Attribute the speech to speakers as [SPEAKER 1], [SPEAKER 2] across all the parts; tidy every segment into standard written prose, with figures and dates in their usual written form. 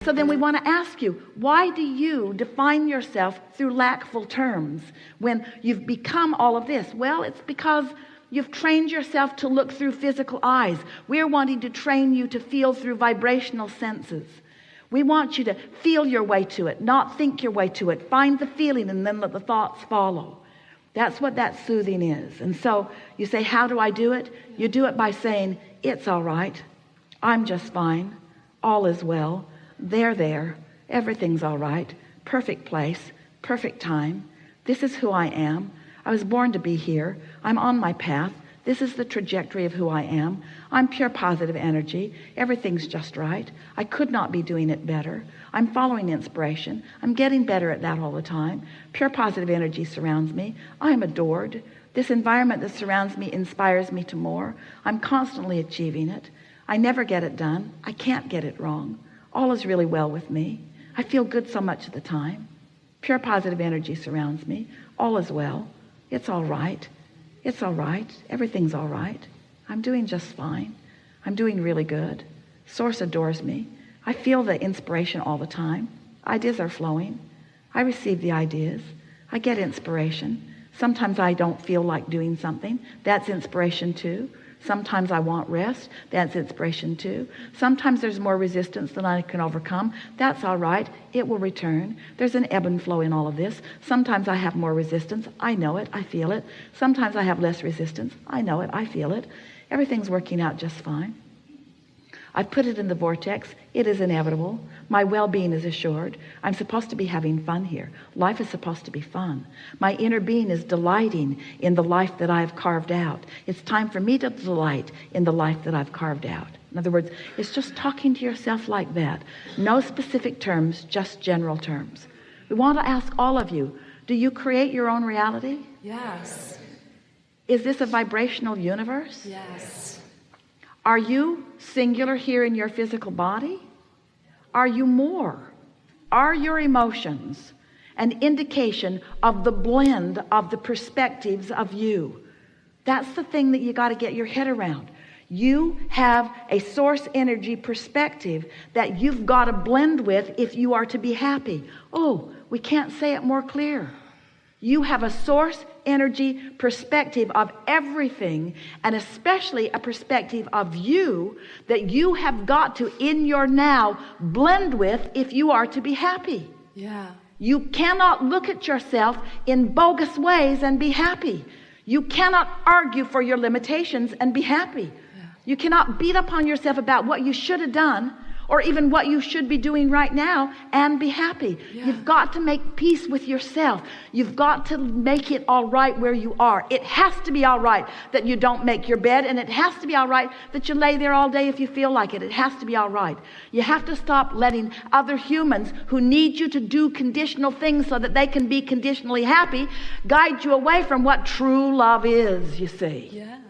[SPEAKER 1] So then we want to ask you, why do you define yourself through lackful terms when you've become all of this? Well, it's because you've trained yourself to look through physical eyes. We're wanting to train you to feel through vibrational senses. We want you to feel your way to it, not think your way to it. Find the feeling and then let the thoughts follow. That's what that soothing is. And so you say, how do I do it? You do it by saying, it's all right. I'm just fine. All is well. They're there. Everything's all right. Perfect place. Perfect time. This is who I am. I was born to be here. I'm on my path. This is the trajectory of who I am. I'm pure positive energy. Everything's just right. I could not be doing it better. I'm following inspiration. I'm getting better at that all the time. Pure positive energy surrounds me. I'm adored. This environment that surrounds me inspires me to more. I'm constantly achieving it. I never get it done. I can't get it wrong. All is really well with me. I feel good so much of the time. Pure positive energy surrounds me. All is well. It's all right. It's all right. Everything's all right. I'm doing just fine. I'm doing really good. Source adores me. I feel the inspiration all the time. Ideas are flowing. I receive the ideas. I get inspiration. Sometimes I don't feel like doing something. That's inspiration too. Sometimes I want rest. That's inspiration too. Sometimes there's more resistance than I can overcome. That's all right. It will return. There's an ebb and flow in all of this. Sometimes I have more resistance. I know it. I feel it. Sometimes I have less resistance. I know it. I feel it. Everything's working out just fine. I've put it in the vortex. It is inevitable. My well-being is assured. I'm supposed to be having fun here. Life is supposed to be fun. My inner being is delighting in the life that I've carved out. It's time for me to delight in the life that I've carved out. In other words, it's just talking to yourself like that. No specific terms, just general terms. We want to ask all of you, do you create your own reality?
[SPEAKER 2] Yes.
[SPEAKER 1] Is this a vibrational universe?
[SPEAKER 2] Yes.
[SPEAKER 1] Are you singular here in your physical body? Are you more? Are your emotions an indication of the blend of the perspectives of you? That's the thing that you got to get your head around. You have a source energy perspective that you've got to blend with if you are to be happy. Oh, we can't say it more clear. You have a source energy perspective of everything, and especially a perspective of you that you have got to, in your now, blend with if you are to be happy.
[SPEAKER 2] Yeah.
[SPEAKER 1] You cannot look at yourself in bogus ways and be happy. You cannot argue for your limitations and be happy.
[SPEAKER 2] Yeah.
[SPEAKER 1] You cannot beat up on yourself about what you should have done or even what you should be doing right now and be happy.
[SPEAKER 2] Yeah.
[SPEAKER 1] You've got to make peace with yourself. You've got to make it all right where you are. It has to be all right that you don't make your bed, and it has to be all right that you lay there all day if you feel like it. It has to be all right. You have to stop letting other humans who need you to do conditional things so that they can be conditionally happy guide you away from what true love is, you see.
[SPEAKER 2] Yes.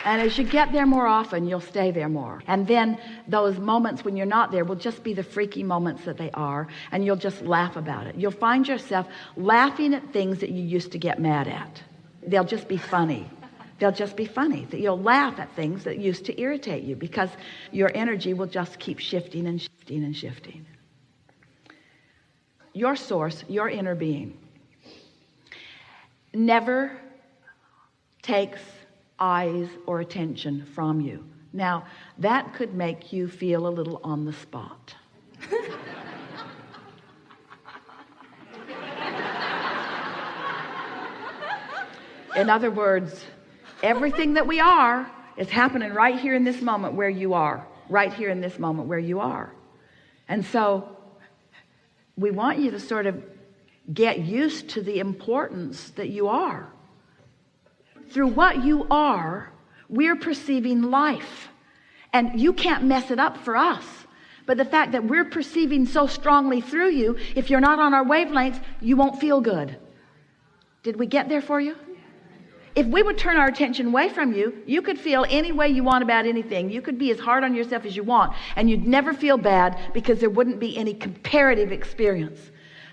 [SPEAKER 1] And as you get there more often, you'll stay there more. And then those moments when you're not there will just be the freaky moments that they are, and you'll just laugh about it. You'll find yourself laughing at things that you used to get mad at. They'll just be funny. They'll just be funny. That you'll laugh at things that used to irritate you because your energy will just keep shifting and shifting and shifting. Your source, your inner being, never takes eyes or attention from you. Now, that could make you feel a little on the spot. In other words, everything that we are is happening right here in this moment where you are. Right here in this moment where you are. And so we want you to sort of get used to the importance that you are. Through what you are, we're perceiving life. And you can't mess it up for us. But the fact that we're perceiving so strongly through you, if you're not on our wavelengths, you won't feel good. Did we get there for you? If we would turn our attention away from you, you could feel any way you want about anything. You could be as hard on yourself as you want, and you'd never feel bad because there wouldn't be any comparative experience.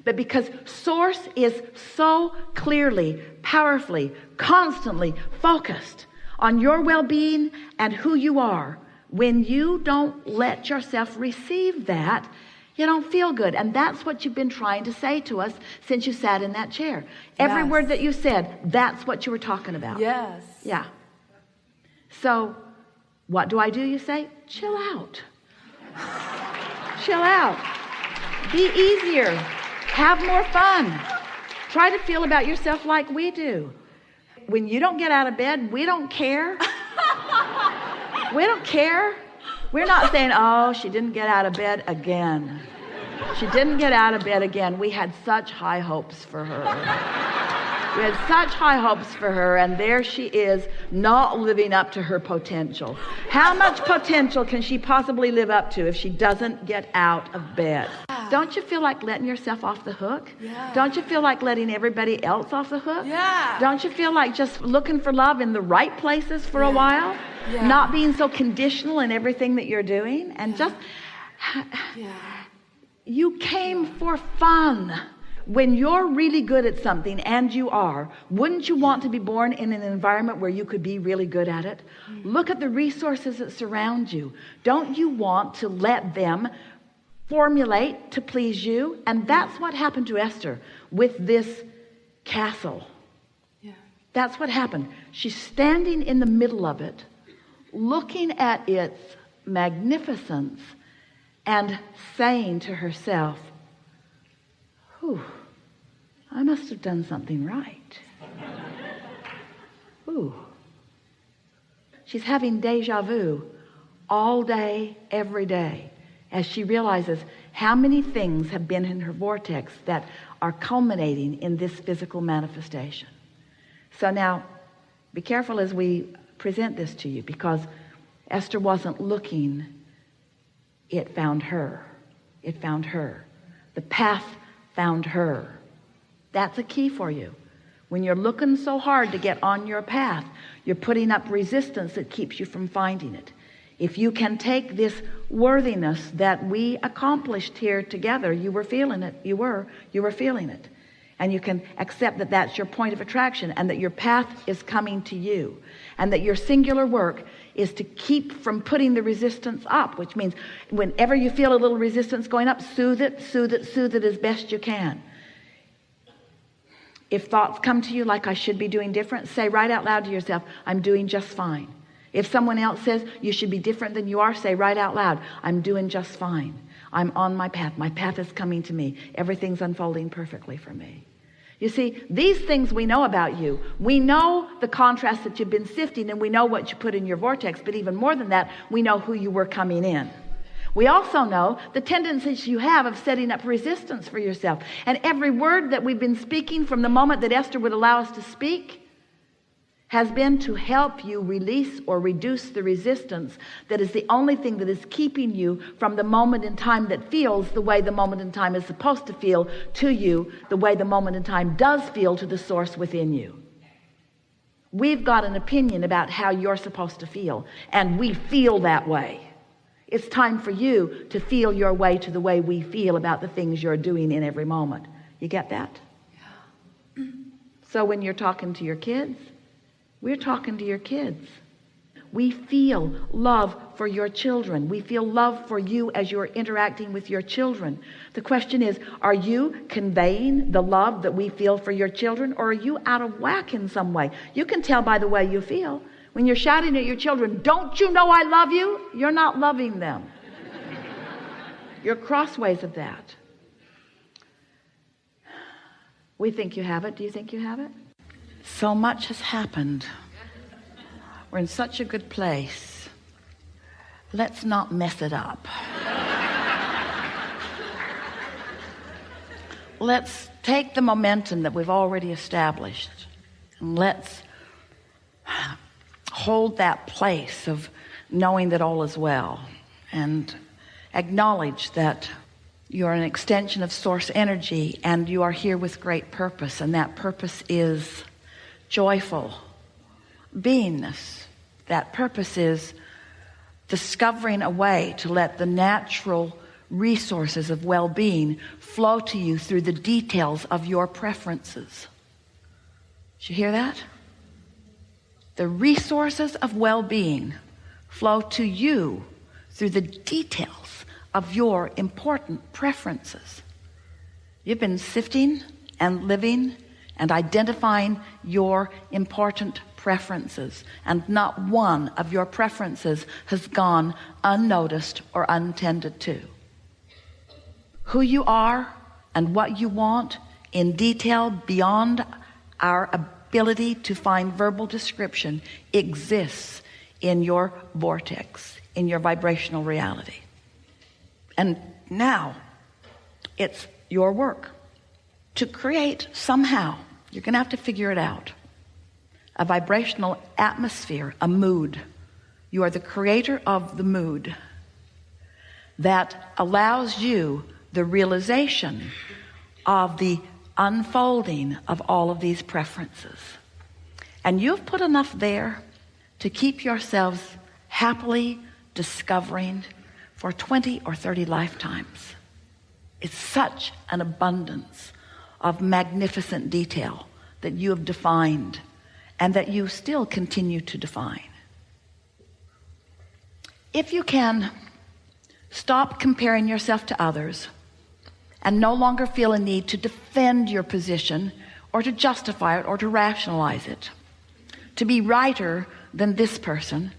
[SPEAKER 1] But because source is so clearly, powerfully, constantly focused on your well-being and who you are, when you don't let yourself receive that, you don't feel good. And that's what you've been trying to say to us since you sat in that chair. Every
[SPEAKER 2] Yes.
[SPEAKER 1] word that you said, that's what you were talking about.
[SPEAKER 2] Yes.
[SPEAKER 1] Yeah. So what do? You say, chill out. Chill out. Be easier. Have more fun. Try to feel about yourself like we do. When you don't get out of bed, we don't care. We don't care. We're not saying, oh, she didn't get out of bed again. She didn't get out of bed again. We had such high hopes for her. We had such high hopes for her, and there she is, not living up to her potential. How much potential can she possibly live up to if she doesn't get out of bed? Don't you feel like letting yourself off the hook?
[SPEAKER 2] Yeah.
[SPEAKER 1] Don't you feel like letting everybody else off the hook?
[SPEAKER 2] Yeah.
[SPEAKER 1] Don't you feel like just looking for love in the right places for a while?
[SPEAKER 2] Yeah.
[SPEAKER 1] Not being so conditional in everything that you're doing? And just, you came for fun. When you're really good at something, and you are, wouldn't you want to be born in an environment where you could be really good at it? Look at the resources that surround you. Don't you want to let them formulate to please you? And that's what happened to Esther with this castle.
[SPEAKER 2] Yeah.
[SPEAKER 1] That's what happened. She's standing in the middle of it, looking at its magnificence and saying to herself, "Ooh, I must have done something right." Ooh. She's having deja vu all day, every day, as she realizes how many things have been in her vortex that are culminating in this physical manifestation. So now, be careful as we present this to you, because Esther wasn't looking. It found her. It found her. The path found her. That's a key for you. When you're looking so hard to get on your path, you're putting up resistance that keeps you from finding it. If you can take this worthiness that we accomplished here together, you were feeling it. You were feeling it. And you can accept that that's your point of attraction, and that your path is coming to you, and that your singular work is to keep from putting the resistance up, which means whenever you feel a little resistance going up, soothe it as best you can. If thoughts come to you like, I should be doing different, say right out loud to yourself, I'm doing just fine. If someone else says you should be different than you are, say right out loud, I'm doing just fine. I'm on my path. My path is coming to me. Everything's unfolding perfectly for me. You see, these things we know about you. We know the contrast that you've been sifting, and we know what you put in your vortex. But even more than that, we know who you were coming in. We also know the tendencies you have of setting up resistance for yourself. And every word that we've been speaking from the moment that Esther would allow us to speak has been to help you release or reduce the resistance that is the only thing that is keeping you from the moment in time that feels the way the moment in time is supposed to feel to you, the way the moment in time does feel to the source within you. We've got an opinion about how you're supposed to feel, and we feel that way. It's time for you to feel your way to the way we feel about the things you're doing in every moment. You get that? Yeah. So when you're talking to your kids, we're talking to your kids. We feel love for your children. We feel love for you as you're interacting with your children. The question is, are you conveying the love that we feel for your children, or are you out of whack in some way? You can tell by the way you feel. When you're shouting at your children, don't you know I love you? You're not loving them. You're crossways of that. We think you have it. Do you think you have it? So much has happened. We're in such a good place. Let's not mess it up. Let's take the momentum that we've already established, and let's hold that place of knowing that all is well, and acknowledge that you're an extension of source energy, and you are here with great purpose, and that purpose is joyful beingness. That purpose is discovering a way to let the natural resources of well-being flow to you through the details of your preferences. Did you hear that? The resources of well-being flow to you through the details of your important preferences. You've been sifting and living and identifying your important preferences, and not one of your preferences has gone unnoticed or untended to. Who you are and what you want in detail beyond our ability to find verbal description exists in your vortex, in your vibrational reality. And now it's your work to create somehow, you're going to have to figure it out, a vibrational atmosphere, a mood. You are the creator of the mood that allows you the realization of the unfolding of all of these preferences. And you've put enough there to keep yourselves happily discovering for 20 or 30 lifetimes. It's such an abundance of magnificent detail that you have defined and that you still continue to define. If you can stop comparing yourself to others and no longer feel a need to defend your position or to justify it or to rationalize it, to be righter than this person.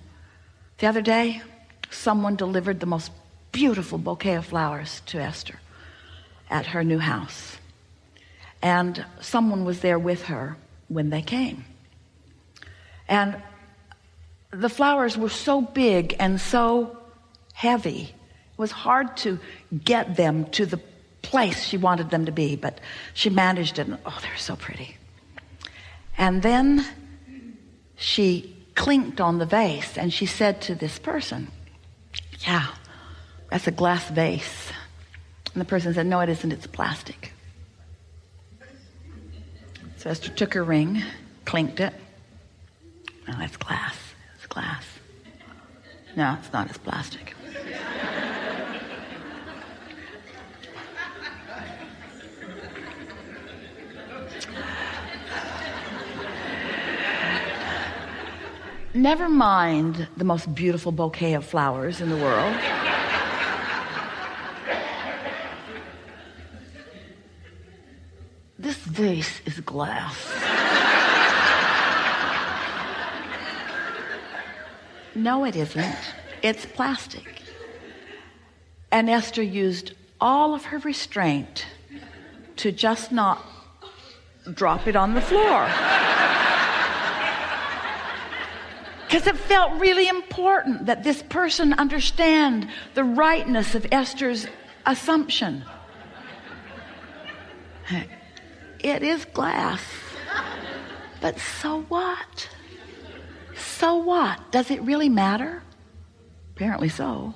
[SPEAKER 1] The other day, someone delivered the most beautiful bouquet of flowers to Esther at her new house. And someone was there with her when they came. And the flowers were so big and so heavy. It was hard to get them to the place she wanted them to be, but she managed it. And, oh, they're so pretty. And then she clinked on the vase and she said to this person, "Yeah, that's a glass vase." And the person said, "No, it isn't, it's plastic." So Esther took her ring, clinked it. "No, it's glass. It's glass." "No, it's not, it's plastic." Never mind the most beautiful bouquet of flowers in the world. This vase is glass. No, it isn't. It's plastic. And Esther used all of her restraint to just not drop it on the floor. Because it felt really important that this person understand the rightness of Esther's assumption. It is glass. But so what? So what? Does it really matter? Apparently so.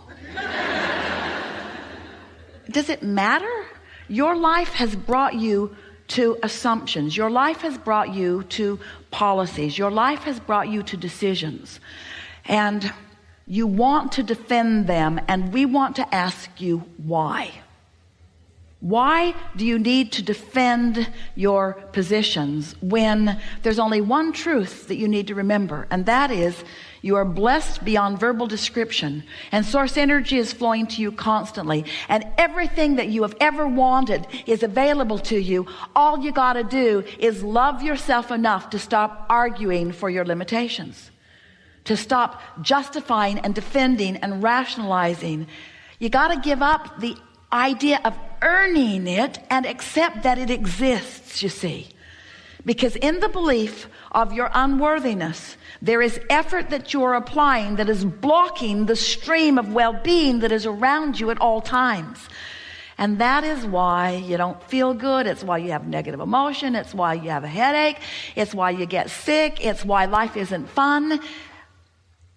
[SPEAKER 1] Does it matter? Your life has brought you to assumptions. Your life has brought you to policies. Your life has brought you to decisions. And you want to defend them, and we want to ask you why. Why do you need to defend your positions when there's only one truth that you need to remember, and that is you are blessed beyond verbal description, and source energy is flowing to you constantly, and everything that you have ever wanted is available to you. All you got to do is love yourself enough to stop arguing for your limitations, to stop justifying and defending and rationalizing. You got to give up the idea of earning it and accept that it exists, you see. Because in the belief of your unworthiness, there is effort that you're applying that is blocking the stream of well-being that is around you at all times. And that is why you don't feel good. It's why you have negative emotion. It's why you have a headache. It's why you get sick. It's why life isn't fun.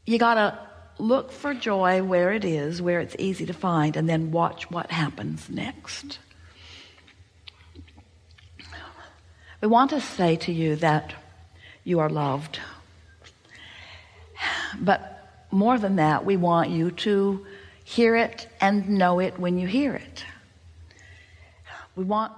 [SPEAKER 1] You got to look for joy where it is, where it's easy to find, and then watch what happens next. We want to say to you that you are loved. But more than that, we want you to Hear it and know it when you hear it. We want